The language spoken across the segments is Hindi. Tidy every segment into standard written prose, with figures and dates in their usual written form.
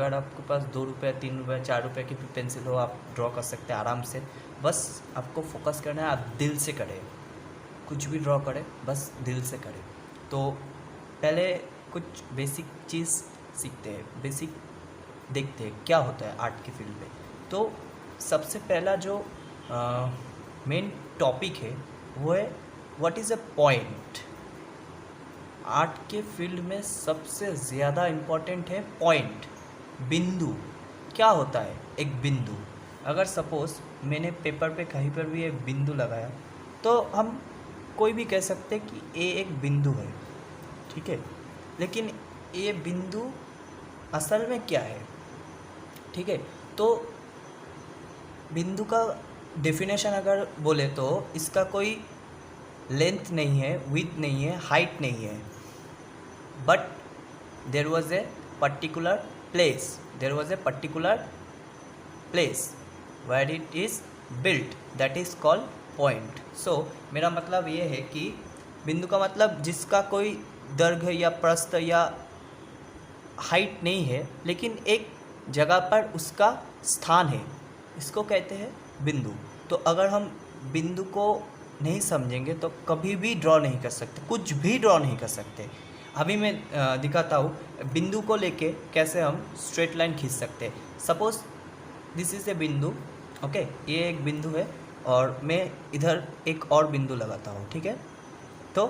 अगर आपके पास 2 रुपये 3 रुपये 4 रुपये की भी पेंसिल हो, आप ड्रॉ कर सकते हैं आराम से। बस आपको फोकस करना है, आप दिल से करें, कुछ भी ड्रॉ करें बस दिल से करें। तो पहले कुछ बेसिक चीज़ सीखते हैं, बेसिक देखते हैं क्या होता है आर्ट की फील्ड में। तो सबसे पहला जो मेन टॉपिक है वो है what is a point. Art के फील्ड में सबसे ज़्यादा इम्पॉर्टेंट है पॉइंट, बिंदु। क्या होता है एक बिंदु? अगर सपोज़ मैंने पेपर पे कहीं पर भी एक बिंदु लगाया तो हम कोई भी कह सकते हैं कि ये एक बिंदु है, ठीक है। लेकिन ये बिंदु असल में क्या है, ठीक है। तो बिंदु का डेफिनेशन अगर बोले तो इसका कोई लेंथ नहीं है, विड्थ नहीं है, हाइट नहीं है, but there was a particular place, there was a particular place where it is built, that is called point. So मेरा मतलब ये है कि बिंदु का मतलब जिसका कोई दैर्घ्य या प्रस्थ या हाइट नहीं है, लेकिन एक जगह पर उसका स्थान है, इसको कहते हैं बिंदु। तो अगर हम बिंदु को नहीं समझेंगे तो कभी भी ड्रॉ नहीं कर सकते, कुछ भी ड्रॉ नहीं कर सकते। अभी मैं दिखाता हूँ बिंदु को लेके कैसे हम स्ट्रेट लाइन खींच सकते हैं। सपोज दिस इज़ ए बिंदु, ओके, ये एक बिंदु है और मैं इधर एक और बिंदु लगाता हूँ, ठीक है। तो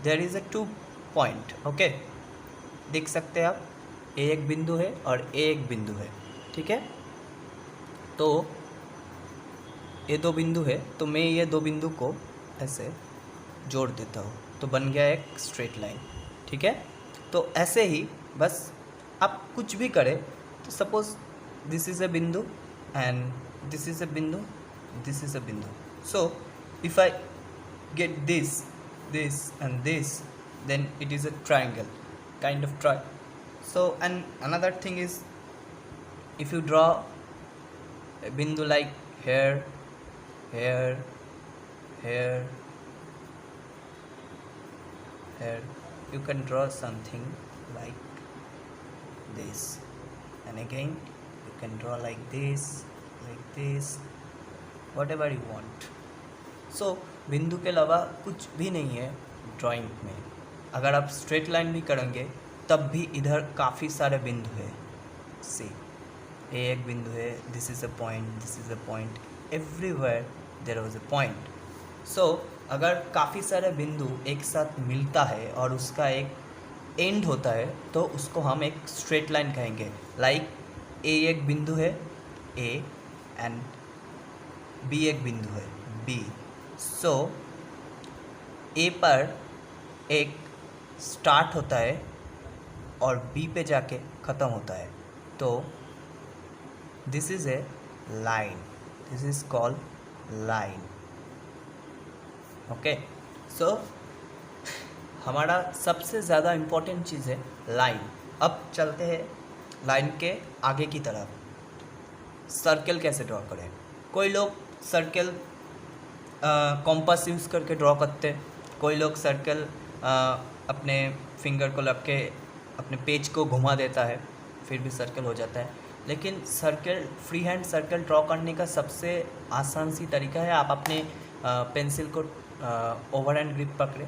there is a 2 point, okay, देख सकते हैं आप, ए एक बिंदु है और ए एक बिंदु है, ठीक है। तो ये 2 बिंदु है, तो मैं ये 2 बिंदु को ऐसे जोड़ देता हूँ तो बन गया एक स्ट्रेट लाइन, ठीक है। तो ऐसे ही बस आप कुछ भी करें, तो सपोज दिस इज़ ए बिंदु एंड दिस इज़ ए बिंदु, दिस इज़ ए बिंदु। So if I get this and this, then it is a triangle, kind of so and another thing is, if you draw a bindu like here, here, here, here, you can draw something like this, and again you can draw like this, whatever you want. सो बिंदु के अलावा कुछ भी नहीं है ड्राइंग में। अगर आप स्ट्रेट लाइन भी करेंगे तब भी इधर काफ़ी सारे बिंदु है। सी, ये एक बिंदु है, this is a point, this is a point, everywhere there was a point. So अगर काफ़ी सारे बिंदु एक साथ मिलता है और उसका एक एंड होता है तो उसको हम एक स्ट्रेट लाइन कहेंगे। लाइक ए एक बिंदु है ए एंड बी एक बिंदु है बी। सो ए पर एक स्टार्ट होता है और बी पे जाके ख़त्म होता है, तो this is a line, this is called line, okay. So हमारा सबसे ज़्यादा इम्पोर्टेंट चीज़ है लाइन। अब चलते हैं लाइन के आगे की तरफ। सर्कल कैसे ड्रॉ करें? कोई लोग सर्कल कॉम्पास यूज़ करके ड्रॉ करते हैं, कोई लोग सर्कल अपने फिंगर को लग के अपने पेज को घुमा देता है, फिर भी सर्कल हो जाता है। लेकिन circle, free hand circle draw करने का सबसे आसान सी तरीका है, आप अपने पेंसिल को ओवर हैंड ग्रिप पकड़े,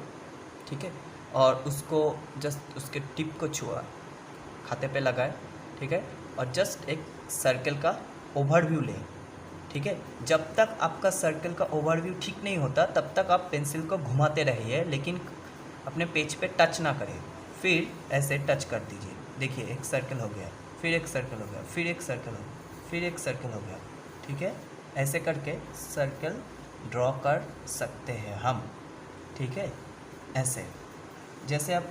ठीक है, और उसको जस्ट उसके टिप को छुआ, खाते पे लगाए, ठीक है, और जस्ट एक सर्कल का ओवरव्यू लें, ठीक है। जब तक आपका सर्कल का ओवरव्यू ठीक नहीं होता तब तक आप पेंसिल को घुमाते रहिए, लेकिन अपने पेज पे टच ना करें। फिर ऐसे टच कर दीजिए, देखिए एक सर्कल हो गया, फिर एक सर्कल हो गया, फिर एक सर्कल हो गया, फिर एक सर्कल हो गया, ठीक है। ऐसे करके सर्कल ड्रॉ कर सकते हैं हम, ठीक है। ऐसे जैसे आप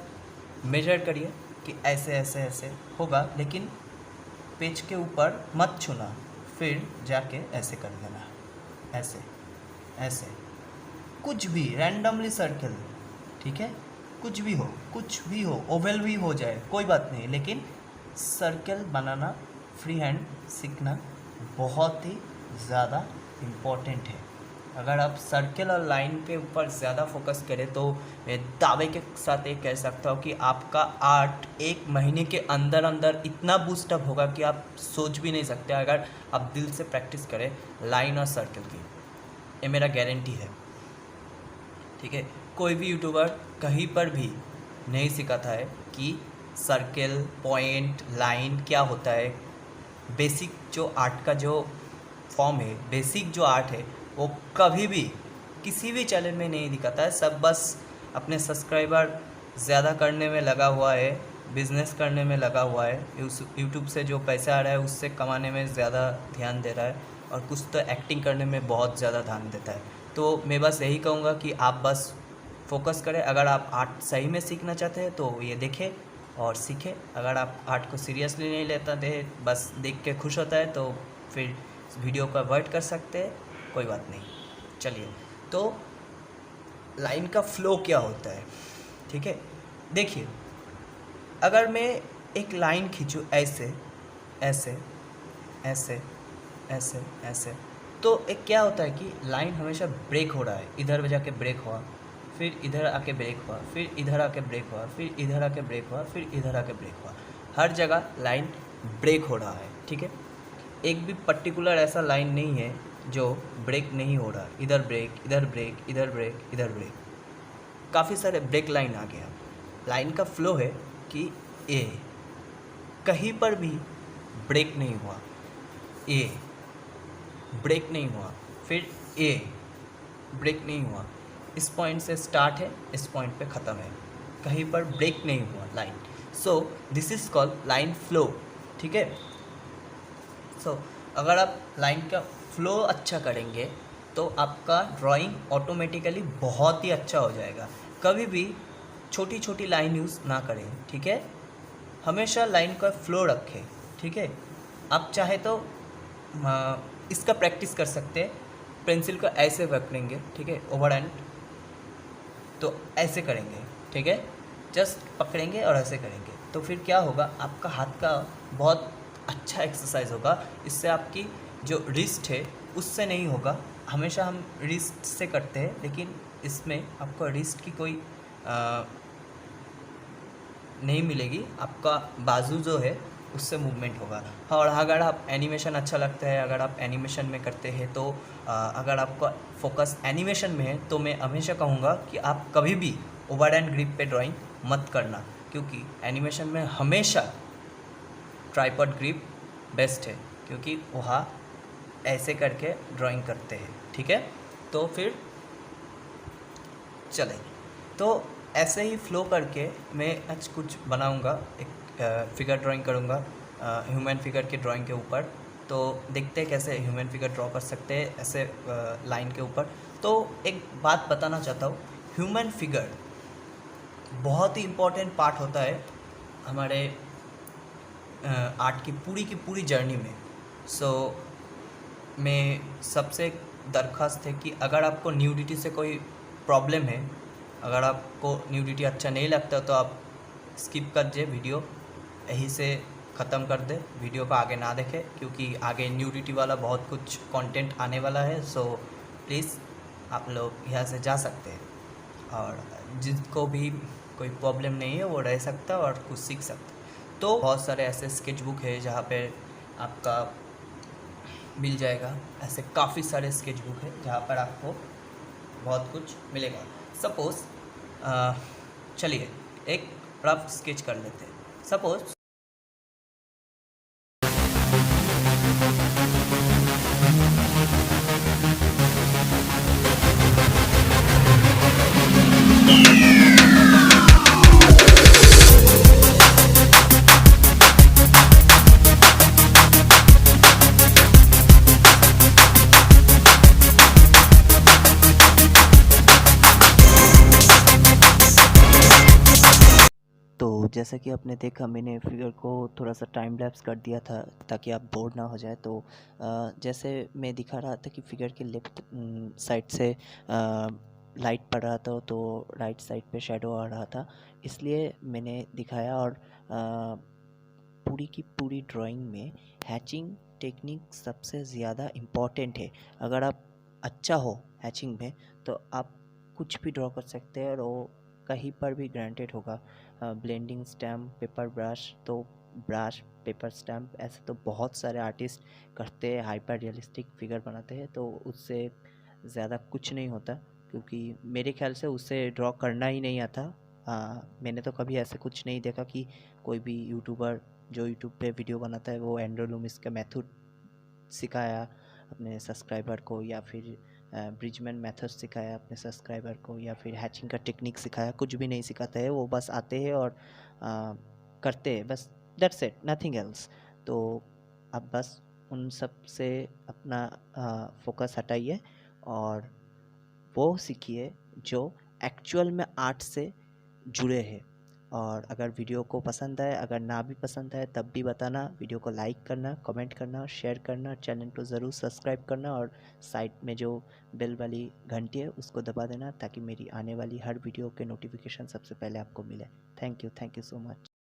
मेजर करिए कि ऐसे ऐसे ऐसे होगा, लेकिन पेज के ऊपर मत छूना, फिर जाके ऐसे कर देना, ऐसे ऐसे, कुछ भी रैंडमली सर्कल, ठीक है, कुछ भी हो, ओवल भी हो जाए कोई बात नहीं, लेकिन सर्कल बनाना, फ्री हैंड सीखना बहुत ही ज़्यादा इम्पोर्टेंट है। अगर आप सर्कल और लाइन के ऊपर ज़्यादा फोकस करें तो मैं दावे के साथ ये कह सकता हूँ कि आपका आर्ट 1 महीने के अंदर अंदर इतना बूस्टअप होगा कि आप सोच भी नहीं सकते, अगर आप दिल से प्रैक्टिस करें लाइन और सर्कल की। ये मेरा गारंटी है, ठीक है। कोई भी यूट्यूबर कहीं पर भी नहीं सिखाता है कि सर्कल, पॉइंट, लाइन क्या होता है। बेसिक जो आर्ट का जो फॉर्म है, बेसिक जो आर्ट है, वो कभी भी किसी भी चैनल में नहीं दिखाता है। सब बस अपने सब्सक्राइबर ज़्यादा करने में लगा हुआ है, बिजनेस करने में लगा हुआ है, यूट्यूब से जो पैसा आ रहा है उससे कमाने में ज़्यादा ध्यान दे रहा है, और कुछ तो एक्टिंग करने में बहुत ज़्यादा ध्यान देता है। तो मैं बस यही कहूँगा कि आप बस फोकस करें। अगर आप आर्ट सही में सीखना चाहते हैं तो ये देखें और सीखें। अगर आप आर्ट को सीरियसली नहीं लेता थे, बस देख के खुश होता है, तो फिर वीडियो को अवॉइड कर सकते हैं, कोई बात नहीं। चलिए, तो लाइन का फ्लो क्या होता है, ठीक है। देखिए, अगर मैं एक लाइन खींचूँ ऐसे ऐसे ऐसे ऐसे ऐसे, तो एक क्या होता है कि लाइन हमेशा ब्रेक हो रहा है। इधर जाके ब्रेक हुआ, फिर इधर आके ब्रेक हुआ, फिर इधर आके ब्रेक हुआ, फिर इधर आके ब्रेक हुआ, फिर इधर आके ब्रेक हुआ। हर जगह लाइन ब्रेक हो रहा है, ठीक है। एक भी पर्टिकुलर ऐसा लाइन नहीं है जो ब्रेक नहीं हो रहा। इधर ब्रेक, इधर ब्रेक, इधर ब्रेक, इधर ब्रेक, काफ़ी सारे ब्रेक लाइन आ गया। लाइन का फ्लो है कि ए कहीं पर भी ब्रेक नहीं हुआ, ए ब्रेक नहीं हुआ, फिर ए ब्रेक नहीं हुआ। इस पॉइंट से स्टार्ट है, इस पॉइंट पे ख़त्म है, कहीं पर ब्रेक नहीं हुआ line. So this is called line flow, ठीक है। सो अगर आप लाइन का फ्लो अच्छा करेंगे तो आपका ड्राइंग ऑटोमेटिकली बहुत ही अच्छा हो जाएगा। कभी भी छोटी छोटी लाइन यूज़ ना करें, ठीक है। हमेशा लाइन का फ्लो रखें, ठीक है। आप चाहे तो इसका प्रैक्टिस कर सकते हैं। पेंसिल को ऐसे पकड़ेंगे, ठीक है, ओवर एंड, तो ऐसे करेंगे, ठीक है। जस्ट पकड़ेंगे और ऐसे करेंगे, तो फिर क्या होगा, आपका हाथ का बहुत अच्छा एक्सरसाइज होगा। इससे आपकी जो रिस्ट है उससे नहीं होगा। हमेशा हम रिस्ट से करते हैं, लेकिन इसमें आपको रिस्ट की कोई नहीं मिलेगी। आपका बाजू जो है उससे मूवमेंट होगा। और अगर आप एनिमेशन अच्छा लगता है, अगर आप एनिमेशन में करते हैं, तो अगर आपका फोकस एनिमेशन में है, तो मैं हमेशा कहूँगा कि आप कभी भी ओवर एंड ग्रिप पे ड्राइंग मत करना, क्योंकि एनिमेशन में हमेशा ट्राइपॉड ग्रिप बेस्ट है, क्योंकि वहाँ ऐसे करके ड्राइंग करते हैं, ठीक है। तो फिर चले, तो ऐसे ही फ्लो करके मैं आज कुछ बनाऊंगा, एक फिगर ड्राइंग करूंगा, ह्यूमन फिगर के ड्राइंग के ऊपर। तो देखते हैं कैसे ह्यूमन फिगर ड्रॉ कर सकते हैं ऐसे लाइन के ऊपर। तो एक बात बताना चाहता हूँ, ह्यूमन फिगर बहुत ही इम्पोर्टेंट पार्ट होता है हमारे आर्ट की पूरी जर्नी में। सो मैं सबसे दरख्वास्त है कि अगर आपको न्यूडिटी से कोई प्रॉब्लम है, अगर आपको न्यूडिटी अच्छा नहीं लगता, तो आप स्किप कर दे वीडियो, यहीं से ख़त्म कर दे, वीडियो को आगे ना देखें, क्योंकि आगे न्यूडिटी वाला बहुत कुछ कंटेंट आने वाला है। सो प्लीज़ आप लोग यहाँ से जा सकते हैं, और जिसको भी कोई प्रॉब्लम नहीं है वो रह सकता है और कुछ सीख सकता है। तो बहुत सारे ऐसे स्केच बुक है जहाँ पे आपका मिल जाएगा, ऐसे काफ़ी सारे स्केच बुक है जहाँ पर आपको बहुत कुछ मिलेगा। सपोज़ चलिए एक रफ स्केच कर लेते हैं। सपोज़ तो जैसा कि आपने देखा, मैंने फिगर को थोड़ा सा टाइम लैप्स कर दिया था ताकि आप बोर ना हो जाए। तो जैसे मैं दिखा रहा था कि फिगर के लेफ्ट साइड से लाइट पड़ रहा था, तो राइट साइड पे शैडो आ रहा था, इसलिए मैंने दिखाया। और पूरी की पूरी ड्राइंग में हैचिंग टेक्निक सबसे ज़्यादा इम्पॉर्टेंट है। अगर आप अच्छा हो हैचिंग में, तो आप कुछ भी ड्रॉ कर सकते हैं और वो कहीं पर भी ग्रांटेड होगा। ब्लेंडिंग स्टैम्प, पेपर ब्रश, तो ब्रश, पेपर स्टैम्प ऐसे तो बहुत सारे आर्टिस्ट करते हैं, हाइपर रियलिस्टिक फिगर बनाते हैं, तो उससे ज़्यादा कुछ नहीं होता, क्योंकि मेरे ख्याल से उससे ड्रॉ करना ही नहीं आता। मैंने तो कभी ऐसे कुछ नहीं देखा कि कोई भी यूट्यूबर जो यूट्यूब पे वीडियो बनाता है वो एंड्रो लूमिस का मेथड सिखाया अपने सब्सक्राइबर को, या फिर ब्रिजमैन मेथड सिखाया अपने सब्सक्राइबर को, या फिर हैचिंग का टेक्निक सिखाया। कुछ भी नहीं सिखाते हैं, वो बस आते हैं और करते हैं, बस दैट्स इट, नथिंग एल्स। तो आप बस उन सब से अपना फोकस हटाइए और वो सीखिए जो एक्चुअल में आर्ट से जुड़े हैं। और अगर वीडियो को पसंद आए, अगर ना भी पसंद आए तब भी बताना, वीडियो को लाइक करना, कमेंट करना, शेयर करना, चैनल को ज़रूर सब्सक्राइब करना, और साइड में जो बेल वाली घंटी है उसको दबा देना, ताकि मेरी आने वाली हर वीडियो के नोटिफिकेशन सबसे पहले आपको मिले। Thank you so much.